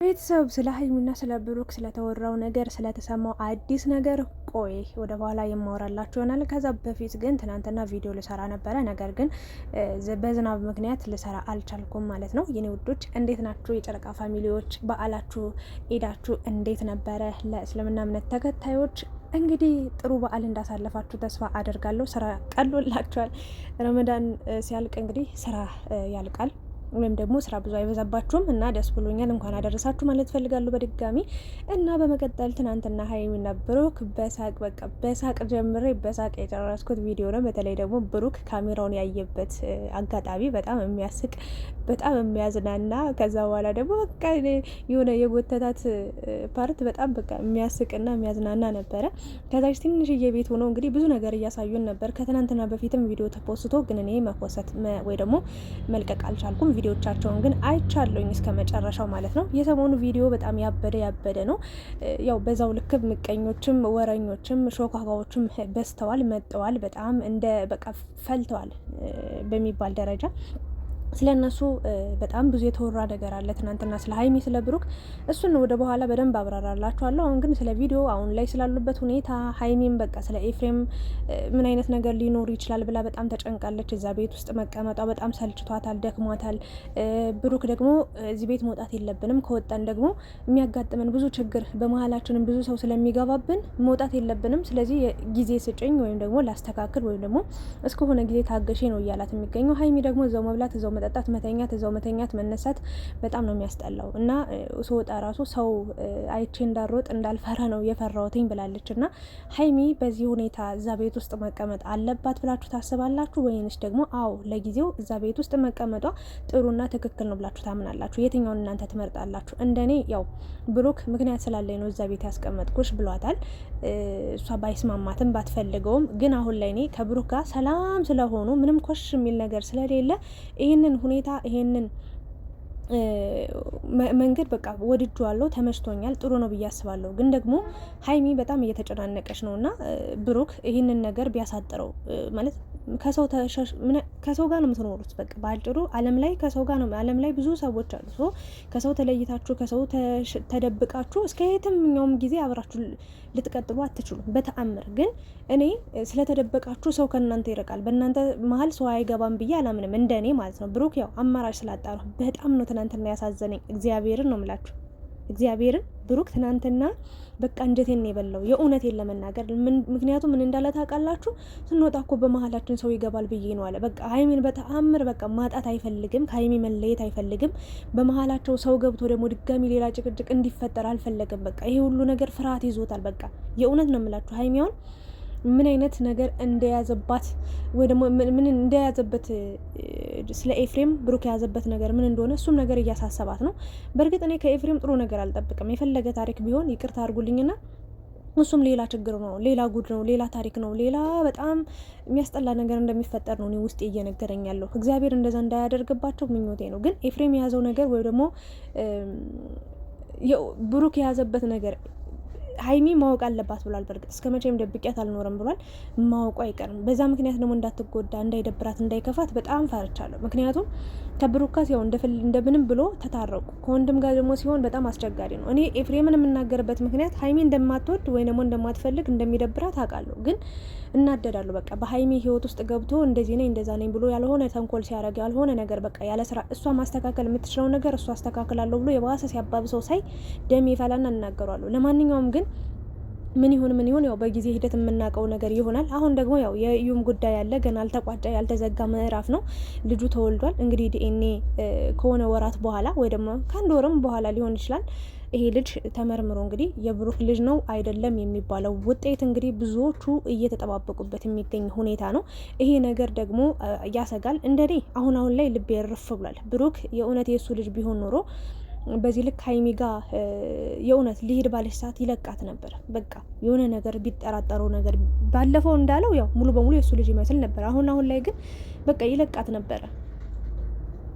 ቤተሰብ ስለ ሀይሚና ስለ ብሩክ ስለተወራው ነገር ስለተሰማው አዲስ ነገር ቆይ ወደ በኋላ የማወራላችሁ ይሆናል። ከዛ በፊት ግን ትናንትና ቪዲዮ ልሰራ ነበረ፣ ነገር ግን በዝናብ ምክንያት ልሰራ አልቻልኩም ማለት ነው። የኔ ውዶች እንዴት ናችሁ? የጨረቃ ፋሚሊዎች በዓላችሁ ሄዳችሁ እንዴት ነበረ? ለእስልምና እምነት ተከታዮች እንግዲህ ጥሩ በዓል እንዳሳለፋችሁ ተስፋ አደርጋለሁ። ስራ ቀሎላችኋል። ረመዳን ሲያልቅ እንግዲህ ስራ ያልቃል ወይም ደግሞ ስራ ብዙ አይበዛባችሁም እና ደስ ብሎኛል። እንኳን አደረሳችሁ ማለት ፈልጋለሁ በድጋሚ እና በመቀጠል ትናንትና ሀይሚና ብሩክ በሳቅ ጀምሬ በሳቅ የጨረስኩት ቪዲዮ ነው። በተለይ ደግሞ ብሩክ ካሜራውን ያየበት አጋጣሚ በጣም የሚያስቅ በጣም የሚያዝናና፣ ከዛ በኋላ ደግሞ በቃ የሆነ የጎተታት ፓርት በጣም በቃ የሚያስቅና የሚያዝናና ነበረ። ከዛች ትንሽዬ ቤት ሆኖ እንግዲህ ብዙ ነገር እያሳዩን ነበር። ከትናንትና በፊትም ቪዲዮ ተፖስቶ ግን እኔ መፖሰት ወይ ደግሞ መልቀቅ አልቻልኩም። ቪዲዮቻቸውን ግን አይቻለሁኝ እስከ መጨረሻው ማለት ነው። የሰሞኑ ቪዲዮ በጣም ያበደ ነው። ያው በዛው ልክ ምቀኞችም ወረኞችም ሾካካዎችም በዝተዋል መጠዋል። በጣም እንደ በቃ ፈልተዋል በሚባል ደረጃ ስለ እነሱ በጣም ብዙ የተወራ ነገር አለ። ትናንትና ስለ ሀይሚ ስለ ብሩክ እሱን ወደ በኋላ በደንብ አብራራላችኋለሁ። አሁን ግን ስለ ቪዲዮ አሁን ላይ ስላሉበት ሁኔታ ሀይሚም በቃ ስለ ኤፍሬም ምን አይነት ነገር ሊኖር ይችላል ብላ በጣም ተጨንቃለች። እዛ ቤት ውስጥ መቀመጧ በጣም ሰልችቷታል፣ ደክሟታል። ብሩክ ደግሞ እዚህ ቤት መውጣት የለብንም ከወጣን ደግሞ የሚያጋጥመን ብዙ ችግር በመሀላችንም ብዙ ሰው ስለሚገባብን መውጣት የለብንም፣ ስለዚህ ጊዜ ስጭኝ ወይም ደግሞ ላስተካክል ወይም ደግሞ እስከሆነ ጊዜ ታገሼ ነው እያላት የሚገኘው። ሀይሚ ደግሞ እዛው መብላት እዛው መጠጣት እዛው መተኛት መነሳት በጣም ነው የሚያስጠላው እና ስወጣ ራሱ ሰው አይቼ እንዳሮጥ እንዳልፈራ ነው የፈራሁትኝ ብላለች። እና ሀይሚ በዚህ ሁኔታ እዛ ቤት ውስጥ መቀመጥ አለባት ብላችሁ ታስባላችሁ ወይንስ ደግሞ አዎ ለጊዜው እዛ ቤት ውስጥ መቀመጧ ጥሩና ትክክል ነው ብላችሁ ታምናላችሁ? የትኛውን እናንተ ትመርጣላችሁ? እንደኔ ያው ብሩክ ምክንያት ስላለኝ ነው እዛ ቤት ያስቀመጥኩሽ ብሏታል። እሷ ባይስማማትም ባትፈልገውም ግን አሁን ላይ እኔ ከብሩክ ጋር ሰላም ስለሆኑ ምንም ኮሽ የሚል ነገር ስለሌለ ይህንን ሁኔታ ይሄንን መንገድ በቃ ወድጄዋለሁ፣ ተመችቶኛል፣ ጥሩ ነው ብዬ አስባለሁ። ግን ደግሞ ሀይሚ በጣም እየተጨናነቀች ነው እና ብሩክ ይህንን ነገር ቢያሳጥረው ማለት ከሰው ጋር ነው የምትኖሩት። በቃ በአጭሩ ዓለም ላይ ከሰው ጋር ነው። ዓለም ላይ ብዙ ሰዎች አሉ። ከሰው ተለይታችሁ ከሰው ተደብቃችሁ እስከ የትኛውም ጊዜ አብራችሁ ልትቀጥሉ አትችሉም በተአምር። ግን እኔ ስለተደበቃችሁ ሰው ከእናንተ ይርቃል፣ በእናንተ መሀል ሰው አይገባም ብዬ አላምንም፣ እንደ እኔ ማለት ነው። ብሩክ ያው አማራጭ ስላጣ ነው። በጣም ነው ትናንትና ያሳዘነኝ። እግዚአብሔርን ነው የምላችሁ፣ እግዚአብሔርን ብሩክ ትናንትና በቃ እንጀቴን ነው የበላው፣ የእውነቴን ለመናገር ምክንያቱም ምን እንዳለ ታውቃላችሁ? ስንወጣ እኮ በመሀላችን ሰው ይገባል ብዬ ነው አለ። በቃ ሀይሚን በተአምር በቃ ማጣት አይፈልግም፣ ከሀይሚ መለየት አይፈልግም። በመሀላቸው ሰው ገብቶ ደግሞ ድጋሚ ሌላ ጭቅጭቅ እንዲፈጠር አልፈለግም። በቃ ይሄ ሁሉ ነገር ፍርሃት ይዞታል። በቃ የእውነት ነው የምላችሁ ሀይሚያውን ምን አይነት ነገር እንደያዘባት ወይ ደግሞ ምን እንደያዘበት ስለ ኤፍሬም ብሩክ የያዘበት ነገር ምን እንደሆነ እሱም ነገር እያሳሰባት ነው። በእርግጥ እኔ ከኤፍሬም ጥሩ ነገር አልጠብቅም። የፈለገ ታሪክ ቢሆን ይቅርታ አድርጉልኝና እሱም ሌላ ችግር ነው፣ ሌላ ጉድ ነው፣ ሌላ ታሪክ ነው፣ ሌላ በጣም የሚያስጠላ ነገር እንደሚፈጠር ነው እኔ ውስጤ እየነገረኝ ያለው። እግዚአብሔር እንደዛ እንዳያደርግባቸው ምኞቴ ነው። ግን ኤፍሬም የያዘው ነገር ወይ ደግሞ ብሩክ የያዘበት ነገር ሀይሚ ማወቅ አለባት ብሏል። በእርግጥ እስከ መቼም ደብቂያት አልኖርም ብሏል። ማወቁ አይቀርም። በዛ ምክንያት ደግሞ እንዳትጎዳ፣ እንዳይደብራት፣ እንዳይከፋት በጣም ፈርቻለሁ። ምክንያቱም ከብሩክ ጋር ሲሆን እንደምንም ብሎ ተታረቁ። ከወንድም ጋር ደግሞ ሲሆን በጣም አስቸጋሪ ነው። እኔ ኤፍሬምን የምናገርበት ምክንያት ሀይሚ እንደማትወድ ወይ ደግሞ እንደማትፈልግ እንደሚደብራት አውቃለሁ። ግን እናደዳለሁ። በቃ በሀይሚ ህይወት ውስጥ ገብቶ እንደዚህ ነኝ እንደዛ ነኝ ብሎ ያልሆነ ተንኮል ሲያደርግ ያልሆነ ነገር በቃ ያለ ስራ እሷ ማስተካከል የምትችለው ነገር እሷ አስተካክላለሁ ብሎ የባሰ ሲያባብሰው ሳይ ደም ይፈላና እናገራለሁ። ለማንኛውም ግን ምን ይሁን ያው በጊዜ ሂደት የምናውቀው ነገር ይሆናል። አሁን ደግሞ ያው የእዩም ጉዳይ ያለ ገና አልተቋጨ ያልተዘጋ ምዕራፍ ነው። ልጁ ተወልዷል። እንግዲህ ዲኤንኤ ከሆነ ወራት በኋላ ወይ ደግሞ ከአንድ ወርም በኋላ ሊሆን ይችላል ይሄ ልጅ ተመርምሮ እንግዲህ የብሩክ ልጅ ነው አይደለም የሚባለው ውጤት እንግዲህ ብዙዎቹ እየተጠባበቁበት የሚገኝ ሁኔታ ነው። ይሄ ነገር ደግሞ ያሰጋል። እንደኔ አሁን ላይ ልቤ ያርፍ ብሏል። ብሩክ የእውነት የሱ ልጅ ቢሆን ኖሮ በዚህ ልክ ሀይሚ ጋር የእውነት ሊሄድ ባለች ሰዓት ይለቃት ነበር። በቃ የሆነ ነገር ቢጠራጠረው ነገር ባለፈው እንዳለው ያው ሙሉ በሙሉ የሱ ልጅ ይመስል ነበር። አሁን ላይ ግን በቃ ይለቃት ነበረ።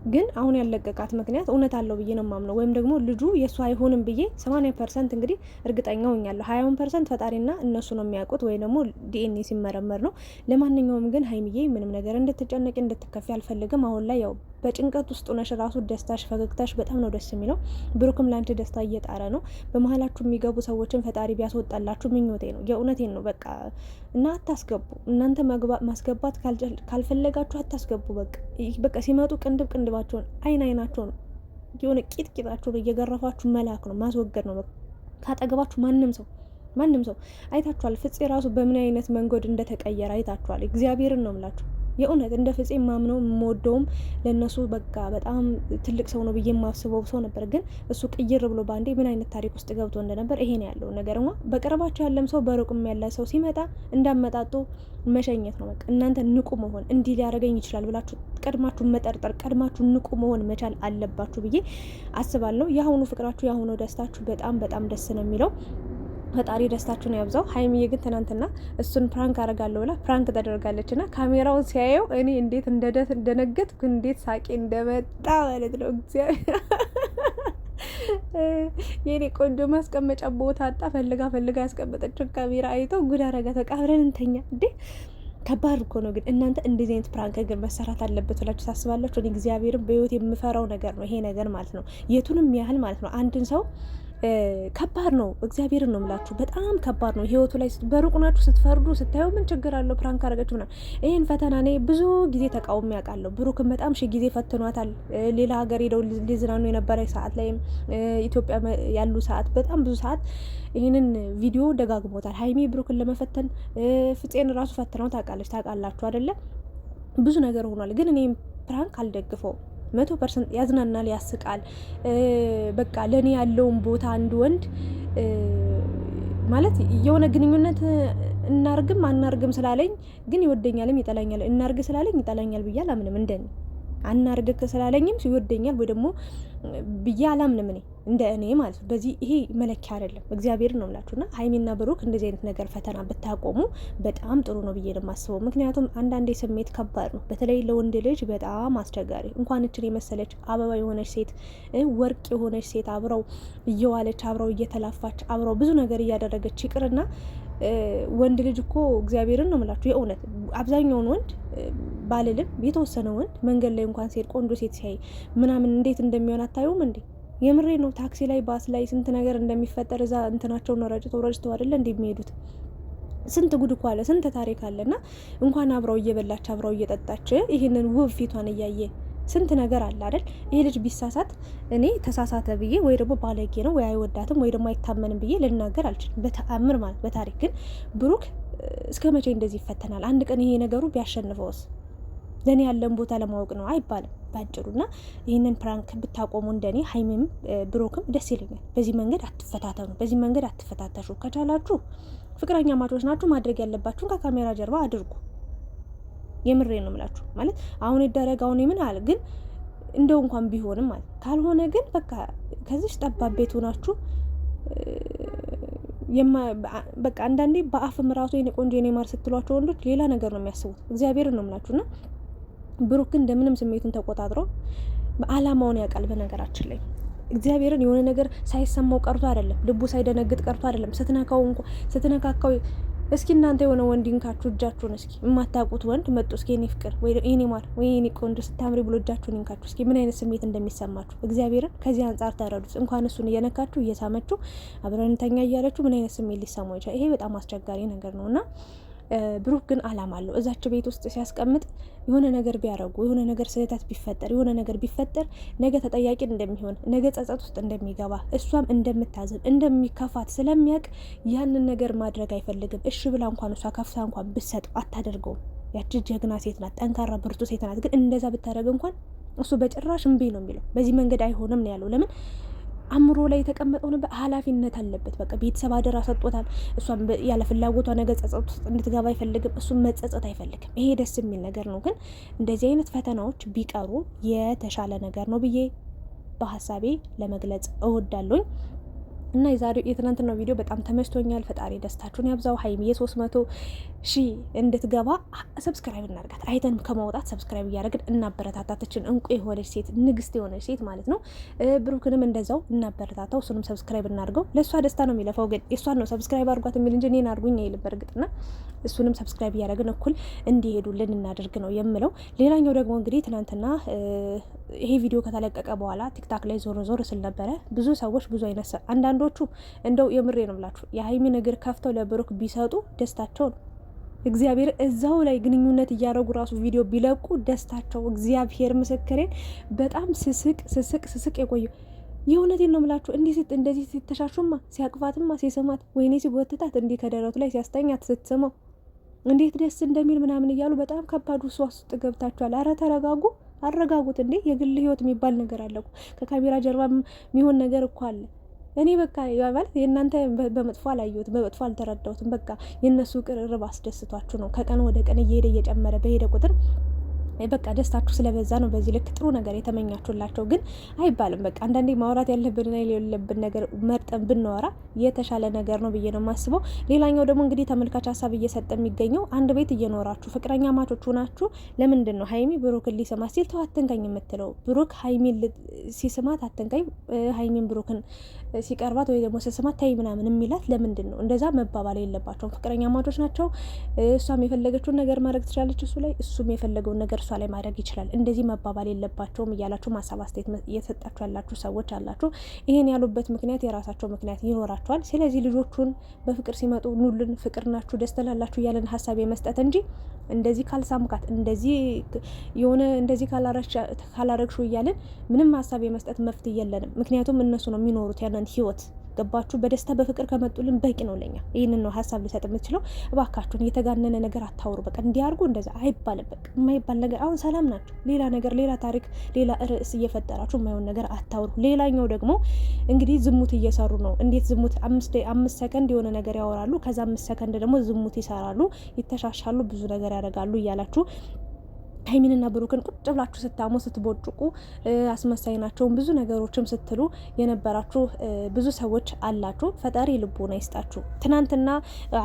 ግን አሁን ያለቀቃት ምክንያት እውነት አለው ብዬ ነው የማምነው። ወይም ደግሞ ልጁ የእሱ አይሆንም ብዬ 80% እንግዲህ እርግጠኛ ሆኛለሁ። 20% ፈጣሪና እነሱ ነው የሚያውቁት ወይ ደግሞ ዲኤንኤ ሲመረመር ነው። ለማንኛውም ግን ሀይሚዬ ምንም ነገር እንድትጨነቂ እንድትከፊ አልፈልግም። አሁን ላይ ያው በጭንቀት ውስጥ ሆነሽ ራሱ ደስታሽ፣ ፈገግታሽ በጣም ነው ደስ የሚለው። ብሩክም ላንቺ ደስታ እየጣረ ነው። በመሀላችሁ የሚገቡ ሰዎችን ፈጣሪ ቢያስወጣላችሁ ምኞቴ ነው። የእውነቴን ነው በቃ። እና አታስገቡ። እናንተ ማስገባት ካልፈለጋችሁ አታስገቡ። በቃ ሲመጡ ቅንድብ ቅንድባቸውን፣ አይናቸውን፣ የሆነ ቂጥቂጣቸውን እየገረፋችሁ መላክ ነው፣ ማስወገድ ነው። ካጠገባችሁ ማንም ሰው አይታችኋል። ፍፄ ራሱ በምን አይነት መንገድ እንደተቀየረ አይታችኋል። እግዚአብሔርን ነው የምላችሁ። የእውነት እንደ ፍፄ ማምነው የምወደውም ለእነሱ በቃ በጣም ትልቅ ሰው ነው ብዬ የማስበው ሰው ነበር። ግን እሱ ቅይር ብሎ በአንዴ ምን አይነት ታሪክ ውስጥ ገብቶ እንደነበር ይሄን ያለው ነገር በቅርባቸው ያለም ሰው በሩቅም ያለ ሰው ሲመጣ እንዳመጣጡ መሸኘት ነው። በቃ እናንተ ንቁ መሆን እንዲህ ሊያደርገኝ ይችላል ብላችሁ ቀድማችሁ መጠርጠር፣ ቀድማችሁ ንቁ መሆን መቻል አለባችሁ ብዬ አስባለሁ። የአሁኑ ፍቅራችሁ፣ የአሁኑ ደስታችሁ በጣም ደስ ነው የሚለው። ፈጣሪ ደስታችሁን ያብዛው። ሀይሚዬ ግን ትናንትና እሱን ፕራንክ አረጋለሁ ብላ ፕራንክ ተደርጋለች እና ካሜራውን ሲያየው እኔ እንዴት እንደነገጥኩ እንዴት ሳቄ እንደመጣ ማለት ነው። እግዚአብሔር የኔ ቆንጆ ማስቀመጫ ቦታ አጣ ፈልጋ ያስቀመጠችውን ካሜራ አይተው ጉድ አረጋ። ተቃብረን እንተኛ እንዴ! ከባድ እኮ ነው። ግን እናንተ እንደዚህ አይነት ፕራንክ ግን መሰራት አለበት ብላችሁ ታስባላችሁ? እኔ እግዚአብሔርን በህይወት የምፈራው ነገር ነው ይሄ ነገር ማለት ነው። የቱንም ያህል ማለት ነው አንድን ሰው ከባድ ነው። እግዚአብሔርን ነው የምላችሁ፣ በጣም ከባድ ነው። ህይወቱ ላይ በሩቅ ናችሁ ስትፈርዱ ስታየው ምን ችግር አለው ፕራንክ አረገች ምናምን። ይህን ፈተና እኔ ብዙ ጊዜ ተቃውሞ ያውቃለሁ። ብሩክን በጣም ጊዜ ፈትኗታል። ሌላ ሀገር ሄደው ሊዝናኑ የነበረ ሰዓት ላይም ኢትዮጵያ ያሉ ሰዓት በጣም ብዙ ሰዓት ይህንን ቪዲዮ ደጋግሞታል። ሀይሚ ብሩክን ለመፈተን ፍፄን ራሱ ፈትነው ታውቃላችሁ አይደለ? ብዙ ነገር ሆኗል። ግን እኔ ፕራንክ አልደግፈውም። 100% ያዝናናል፣ ያስቃል። በቃ ለእኔ ያለውን ቦታ አንድ ወንድ ማለት የሆነ ግንኙነት እናርግም አናርግም ስላለኝ ግን ይወደኛልም ይጠላኛል፣ እናርግ ስላለኝ ይጠላኛል ብዬ አላምንም። እንደኔ አናርግ ስላለኝም ይወደኛል ወይ ደግሞ ብዬ አላምንም እኔ እንደ እኔ ማለት ነው። በዚህ ይሄ መለኪያ አይደለም። እግዚአብሔር ነው የምላችሁና ሀይሚና ብሩክ እንደዚህ አይነት ነገር ፈተና ብታቆሙ በጣም ጥሩ ነው ብዬ ነው የማስበው። ምክንያቱም አንዳንዴ ስሜት ከባድ ነው፣ በተለይ ለወንድ ልጅ በጣም አስቸጋሪ። እንኳን እችን የመሰለች አበባ የሆነች ሴት፣ ወርቅ የሆነች ሴት አብረው እየዋለች አብረው እየተላፋች አብረው ብዙ ነገር እያደረገች ይቅርና ወንድ ልጅ እኮ እግዚአብሔርን ነው የምላችሁ የእውነት አብዛኛውን ወንድ ባልልም የተወሰነ ወንድ መንገድ ላይ እንኳን ሴት ቆንጆ ሴት ሲያይ ምናምን እንዴት እንደሚሆን አታዩም እንዴ? የምሬ ነው። ታክሲ ላይ ባስ ላይ ስንት ነገር እንደሚፈጠር እዛ እንትናቸውን ረጭተው አይደለ እንደሚሄዱት ስንት ጉድ እኮ አለ፣ ስንት ታሪክ አለና እንኳን አብረው እየበላች አብረው እየጠጣች ይህንን ውብ ፊቷን እያየ ስንት ነገር አለ አይደል? ይሄ ልጅ ቢሳሳት እኔ ተሳሳተ ብዬ ወይ ደግሞ ባለጌ ነው ወይ አይወዳትም ወይ ደግሞ አይታመንም ብዬ ልናገር አልችልም፣ በተአምር ማለት በታሪክ ግን ብሩክ እስከ መቼ እንደዚህ ይፈተናል? አንድ ቀን ይሄ ነገሩ ቢያሸንፈውስ? ለእኔ ያለን ቦታ ለማወቅ ነው አይባልም ባጭሩና ይህንን ፕራንክ ብታቆሙ እንደኔ ሀይሚም ብሩክም ደስ ይለኛል። በዚህ መንገድ አትፈታተኑ፣ በዚህ መንገድ አትፈታተሹ። ከቻላችሁ ፍቅረኛ ማቾች ናችሁ፣ ማድረግ ያለባችሁን ከካሜራ ጀርባ አድርጉ። የምሬ ነው የምላችሁ ማለት አሁን ይደረግ አሁን ምን አለ ግን እንደው እንኳን ቢሆንም ማለት ካልሆነ ግን በቃ ከዚህ ጠባብ ቤት ሆናችሁ በቃ አንዳንዴ በአፍም ራሱ የኔ ቆንጆ የኔ ማር ስትሏቸው ወንዶች ሌላ ነገር ነው የሚያስቡት። እግዚአብሔር ነው የምላችሁና ብሩክ ግን እንደምንም ስሜቱን ተቆጣጥሮ አላማውን ያውቃል። በነገራችን ላይ እግዚአብሔርን የሆነ ነገር ሳይሰማው ቀርቶ አይደለም፣ ልቡ ሳይደነግጥ ቀርቶ አይደለም። ስትነካካው እስኪ እናንተ የሆነ ወንድ ይንካችሁ እጃችሁን፣ እስኪ የማታውቁት ወንድ መጡ እስኪ የኔ ፍቅር ወይ የኔ ማር ወይ የኔ ቆንጆ ስታምሪ ብሎ እጃችሁን ይንካችሁ፣ እስኪ ምን አይነት ስሜት እንደሚሰማችሁ እግዚአብሔርን ከዚህ አንጻር ተረዱት። እንኳን እሱን እየነካችሁ እየሳመችሁ አብረን እንተኛ እያለችሁ ምን አይነት ስሜት ሊሰማው ይችላል? ይሄ በጣም አስቸጋሪ ነገር ነውና ብሩክ ግን አላማ አለው። እዛች ቤት ውስጥ ሲያስቀምጥ የሆነ ነገር ቢያረጉ የሆነ ነገር ስህተት ቢፈጠር የሆነ ነገር ቢፈጠር ነገ ተጠያቂ እንደሚሆን ነገ ጸጸት ውስጥ እንደሚገባ እሷም እንደምታዝን እንደሚከፋት ስለሚያውቅ ያንን ነገር ማድረግ አይፈልግም። እሺ ብላ እንኳን እሷ ከፍታ እንኳን ብትሰጠው አታደርገውም። ያቺ ጀግና ሴት ናት፣ ጠንካራ ብርቱ ሴት ናት። ግን እንደዛ ብታደርግ እንኳን እሱ በጭራሽ እምቢ ነው የሚለው። በዚህ መንገድ አይሆንም ነው ያለው። ለምን አእምሮ ላይ የተቀመጠው ነበር ኃላፊነት አለበት። በቃ ቤተሰብ አደራ ሰጥቶታል። እሷም ያለ ፍላጎቷ ነገ ጸጸት ውስጥ እንድትገባ አይፈልግም። እሱም መጸጸት አይፈልግም። ይሄ ደስ የሚል ነገር ነው። ግን እንደዚህ አይነት ፈተናዎች ቢቀሩ የተሻለ ነገር ነው ብዬ በሀሳቤ ለመግለጽ እወዳለሁኝ። እና የዛሬው የትናንትናው ቪዲዮ በጣም ተመችቶኛል። ፈጣሪ ደስታችሁን ያብዛው። ሀይሚዬ 300,000 እንድትገባ ሰብስክራይብ እናርጋት። አይተን ከማውጣት ሰብስክራይብ እያደረግን እናበረታታችን። እንቁ የሆነች ሴት፣ ንግስት የሆነች ሴት ማለት ነው። ብሩክንም እንደዛው እናበረታታው። እሱንም ሰብስክራይብ እናርገው። ለእሷ ደስታ ነው የሚለፋው፣ ግን የእሷን ነው ሰብስክራይብ አርጓት የሚል እንጂ እኔን አርጉኝ አይልም በእርግጥና እሱንም ሰብስክራይብ እያደረግን እኩል እንዲሄዱልን እናደርግ ነው የምለው። ሌላኛው ደግሞ እንግዲህ ትናንትና ይሄ ቪዲዮ ከተለቀቀ በኋላ ቲክታክ ላይ ዞር ስል ነበረ። ብዙ ሰዎች ብዙ አይነት አንዳንዶቹ እንደው የምሬ ነው ብላችሁ የሀይሚን እግር ከፍተው ለብሩክ ቢሰጡ ደስታቸው ነው። እግዚአብሔር እዛው ላይ ግንኙነት እያደረጉ ራሱ ቪዲዮ ቢለቁ ደስታቸው፣ እግዚአብሔር ምስክሬን በጣም ስስቅ የቆየው የእውነቴን ነው የምላችሁ። እንደዚህ ሲተሻሹማ ሲያቅፋትማ ሲስማት ወይኔ ሲጎትታት እንዲህ ከደረቱ ላይ ሲያስተኛት ስትስመው እንዴት ደስ እንደሚል ምናምን እያሉ በጣም ከባዱ እሷ ውስጥ ገብታችኋል። አረ ተረጋጉ፣ አረጋጉት እንዴ! የግል ህይወት የሚባል ነገር አለ እኮ። ከካሜራ ጀርባ የሚሆን ነገር እኮ አለ። እኔ በቃ ማለት የእናንተ በመጥፎ አላየሁትም፣ በመጥፎ አልተረዳሁትም። በቃ የእነሱ ቅርርብ አስደስቷችሁ ነው። ከቀን ወደ ቀን እየሄደ እየጨመረ በሄደ ቁጥር በቃ ደስታችሁ ስለበዛ ነው በዚህ ልክ ጥሩ ነገር የተመኛችሁላቸው። ግን አይባልም። በቃ አንዳንዴ ማውራት ያለብንና የሌለብን ነገር መርጠን ብናወራ የተሻለ ነገር ነው ብዬ ነው የማስበው። ሌላኛው ደግሞ እንግዲህ ተመልካች ሀሳብ እየሰጠ የሚገኘው አንድ ቤት እየኖራችሁ ፍቅረኛ ማቾቹ ናችሁ፣ ለምንድን ነው ሀይሚ ብሩክን ሊስማት ሲል ተው አትንቀኝ የምትለው? ብሩክ ሀይሚን ሲስማት አትንቀኝ፣ ሀይሚን ብሩክን ሲቀርባት ወይ ደግሞ ስስማት ታይ ምናምን የሚላት ለምንድን ነው? እንደዛ መባባል የለባቸውም። ፍቅረኛ ማቾች ናቸው። እሷም የፈለገችውን ነገር ማድረግ ትችላለች እሱ ላይ፣ እሱም የፈለገውን ነገር እሷ ላይ ማድረግ ይችላል። እንደዚህ መባባል የለባቸውም እያላችሁ ማሳብ አስተያየት እየሰጣችሁ ያላችሁ ሰዎች አላችሁ። ይሄን ያሉበት ምክንያት የራሳቸው ምክንያት ይኖራቸዋል። ስለዚህ ልጆቹን በፍቅር ሲመጡ ኑልን፣ ፍቅር ናችሁ፣ ደስ ትላላችሁ እያለን ሀሳብ የመስጠት እንጂ እንደዚህ ካልሳምካት እንደዚህ የሆነ እንደዚህ ካላረግሹ እያለን ምንም ሀሳብ የመስጠት መፍትሄ የለንም። ምክንያቱም እነሱ ነው የሚኖሩት ያንን ህይወት። ገባችሁ? በደስታ በፍቅር ከመጡልን በቂ ነው ለኛ። ይህንን ነው ሀሳብ ልሰጥ የምትችለው። እባካችሁን የተጋነነ ነገር አታውሩ። በቃ እንዲያርጉ እንደዛ አይባልም። በቃ የማይባል ነገር አሁን ሰላም ናቸው። ሌላ ነገር፣ ሌላ ታሪክ፣ ሌላ ርዕስ እየፈጠራችሁ የማይሆን ነገር አታውሩ። ሌላኛው ደግሞ እንግዲህ ዝሙት እየሰሩ ነው። እንዴት ዝሙት 5 ሰከንድ የሆነ ነገር ያወራሉ፣ ከዛ 5 ሰከንድ ደግሞ ዝሙት ይሰራሉ፣ ይተሻሻሉ፣ ብዙ ነገር ያደርጋሉ እያላችሁ ሀይሚንና ብሩክን ቁጭ ብላችሁ ስታሙ ስትቦጭቁ አስመሳይ ናቸውን ብዙ ነገሮችም ስትሉ የነበራችሁ ብዙ ሰዎች አላችሁ። ፈጣሪ ልቦና ይስጣችሁ። ትናንትና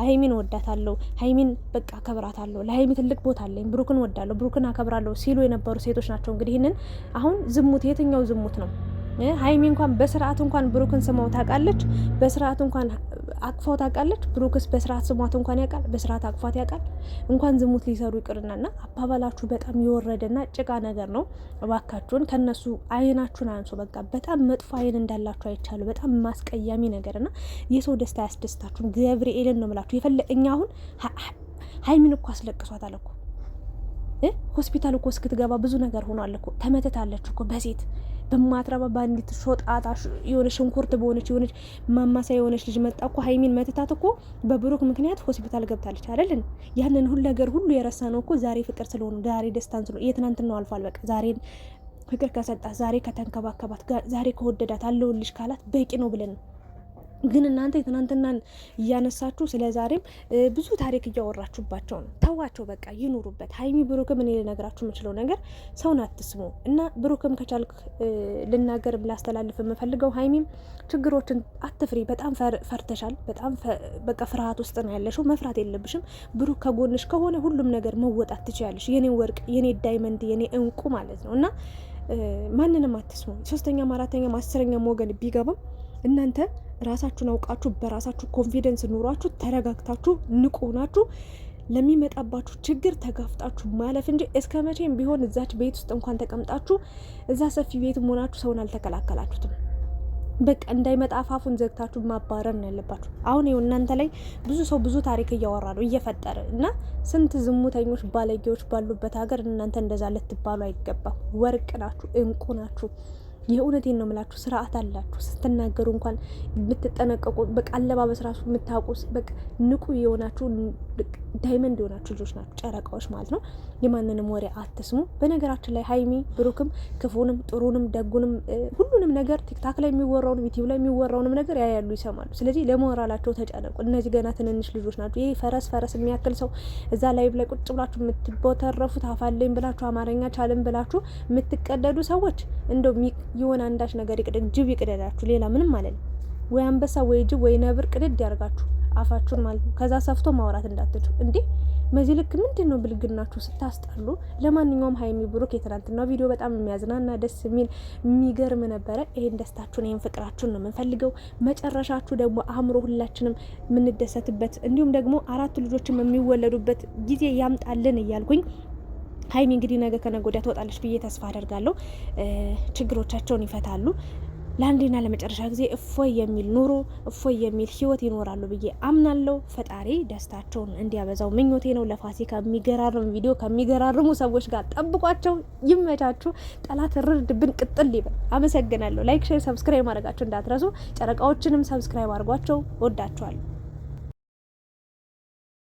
ሀይሚን ወዳታለሁ፣ ሀይሚን በቃ አከብራታለሁ፣ ለሀይሚ ትልቅ ቦታ አለኝ፣ ብሩክን ወዳለሁ፣ ብሩክን አከብራለሁ ሲሉ የነበሩ ሴቶች ናቸው። እንግዲህ ይህንን አሁን ዝሙት የትኛው ዝሙት ነው? ሀይሚ እንኳን በስርዓት እንኳን ብሩክን ስማው ታውቃለች። በስርዓት እንኳን አቅፋው ታውቃለች። ብሩክስ በስርዓት ስሟት እንኳን ያውቃል፣ በስርዓት አቅፋት ያውቃል። እንኳን ዝሙት ሊሰሩ ይቅርናና አባባላችሁ በጣም የወረደና ጭቃ ነገር ነው። እባካችሁን ከነሱ አይናችሁን አንሱ። በቃ በጣም መጥፎ አይን እንዳላችሁ አይቻሉ። በጣም ማስቀያሚ ነገርና የሰው ደስታ ያስደስታችሁን ገብርኤልን ነው የምላችሁ። እኛ አሁን ሀይሚን እኮ አስለቅሷታል እኮ ሆስፒታል እኮ እስክትገባ ብዙ ነገር ሆኗል እኮ። ተመትታለች እኮ በሴት በማትረባ ባንዲት ሾጣጣ የሆነ ሽንኩርት በሆነች የሆነች ማማሳይ የሆነች ልጅ መጣ እኮ ሀይሚን መትታት እኮ በብሩክ ምክንያት ሆስፒታል ገብታለች አይደልን? ያንን ሁሉ ነገር ሁሉ የረሳ ነው እኮ ዛሬ ፍቅር ስለሆነ ዛሬ ደስታን ስለሆነ የትናንትናው አልፏል። በቃ ዛሬ ፍቅር ከሰጣት፣ ዛሬ ከተንከባከባት፣ ዛሬ ከወደዳት አለውልሽ ካላት በቂ ነው ብለን ነው። ግን እናንተ የትናንትናን እያነሳችሁ ስለ ዛሬም ብዙ ታሪክ እያወራችሁባቸው ነው። ተዋቸው፣ በቃ ይኑሩበት። ሀይሚ ብሩክም እኔ ልነግራችሁ የምችለው ነገር ሰውን አትስሙ እና ብሩክም ከቻልክ ልናገር ላስተላልፍ የምፈልገው ሀይሚም ችግሮችን አትፍሪ። በጣም ፈርተሻል። በጣም በቃ ፍርሃት ውስጥ ነው ያለሽው። መፍራት የለብሽም። ብሩክ ከጎንሽ ከሆነ ሁሉም ነገር መወጣት ትችያለሽ። የኔ ወርቅ፣ የኔ ዳይመንድ፣ የኔ እንቁ ማለት ነው እና ማንንም አትስሙ። 3ኛም 4ኛም 10ኛም ወገን ቢገባም እናንተ ራሳችሁን አውቃችሁ በራሳችሁ ኮንፊደንስ ኑሯችሁ ተረጋግታችሁ ንቁ ናችሁ ለሚመጣባችሁ ችግር ተጋፍጣችሁ ማለፍ እንጂ እስከ መቼም ቢሆን እዛች ቤት ውስጥ እንኳን ተቀምጣችሁ እዛ ሰፊ ቤት ሆናችሁ ሰውን አልተከላከላችሁትም። በቃ እንዳይመጣ አፋፉን ዘግታችሁ ማባረር ነው ያለባችሁ። አሁን ይኸው እናንተ ላይ ብዙ ሰው ብዙ ታሪክ እያወራ ነው እየፈጠረ እና ስንት ዝሙተኞች ባለጌዎች ባሉበት ሀገር እናንተ እንደዛ ልትባሉ አይገባም። ወርቅ ናችሁ፣ እንቁ ናችሁ። የእውነቴን ነው የምላችሁ። ስርዓት አላችሁ። ስትናገሩ እንኳን የምትጠነቀቁ በቃ አለባበስ ራሱ የምታውቁ በቃ ንቁ የሆናችሁ ዳይመንድ የሆናችሁ ልጆች ናችሁ፣ ጨረቃዎች ማለት ነው። የማንንም ወሬ አትስሙ። በነገራችን ላይ ሀይሚ ብሩክም ክፉንም ጥሩንም ደጉንም ሁሉንም ነገር ቲክታክ ላይ የሚወራውንም ዩቲዩብ ላይ የሚወራውንም ነገር ያያሉ፣ ይሰማሉ። ስለዚህ ለሞራላቸው ተጨነቁ። እነዚህ ገና ትንንሽ ልጆች ናቸው። ይሄ ፈረስ የሚያክል ሰው እዛ ላይ ቁጭ ብላችሁ የምትቦተረፉት አፋለኝ ብላችሁ አማርኛ ቻልን ብላችሁ የምትቀደዱ ሰዎች እንደው የሆነ አንዳች ነገር ጅብ ይቅደዳችሁ። ሌላ ምንም ማለት ነው። ወይ አንበሳ ወይ ጅብ ወይ ነብር ቅድድ ያርጋችሁ አፋችሁን ማለት ነው። ከዛ ሰፍቶ ማውራት እንዳትችሉ እንዴ! በዚህ ልክ ምንድን ነው ብልግናችሁ ስታስጠሉ። ለማንኛውም ሀይሚ ብሩክ የትናንትናው ቪዲዮ በጣም የሚያዝናና ደስ የሚል የሚገርም ነበረ። ይሄን ደስታችሁን ይሄን ፍቅራችሁን ነው የምንፈልገው። መጨረሻችሁ ደግሞ አእምሮ ሁላችንም የምንደሰትበት እንዲሁም ደግሞ 4 ልጆችም የሚወለዱበት ጊዜ ያምጣልን እያልኩኝ ሀይሚ እንግዲህ ነገ ከነገ ወዲያ ትወጣለች ብዬ ተስፋ አደርጋለሁ። ችግሮቻቸውን ይፈታሉ። ለአንዴና ለመጨረሻ ጊዜ እፎይ የሚል ኑሮ እፎይ የሚል ህይወት ይኖራሉ ብዬ አምናለሁ። ፈጣሪ ደስታቸውን እንዲያበዛው ምኞቴ ነው። ለፋሲካ የሚገራርም ቪዲዮ ከሚገራርሙ ሰዎች ጋር ጠብቋቸው። ይመቻችሁ። ጠላት ርድ ብን ቅጥል ይበል። አመሰግናለሁ። ላይክ፣ ሼር፣ ሰብስክራይብ ማድረጋችሁ እንዳትረሱ። ጨረቃዎችንም ሰብስክራይብ አድርጓቸው። ወዳችኋለሁ።